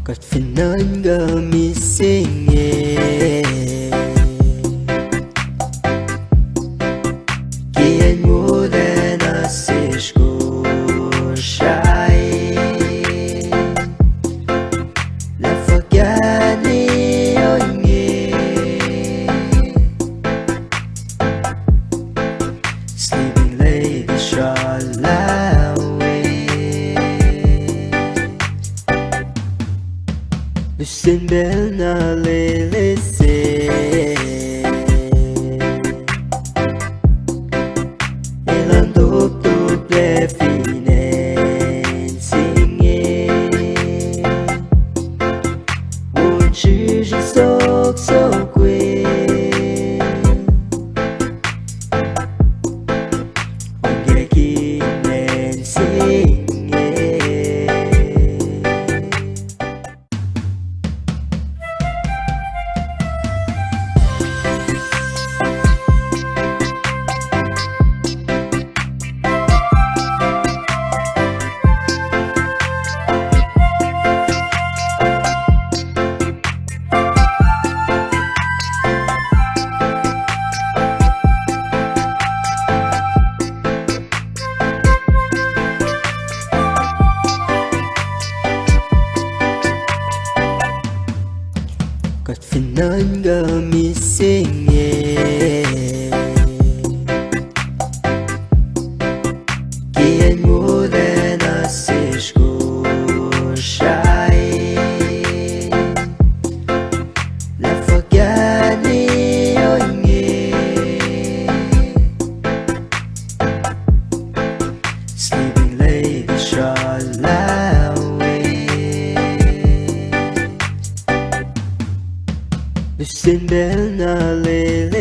Got finanga missing Kian mo than a sishko shy La fogani oye Sleeping lady shalawe Lusin bel na lele se Elando tu ple finansinge Wo chi ji sok so que Ongere ki nen singe Got finanga missing Kian mo than a sishko shy La fogani oye Sleeping lady shalawe Lusin bel na lele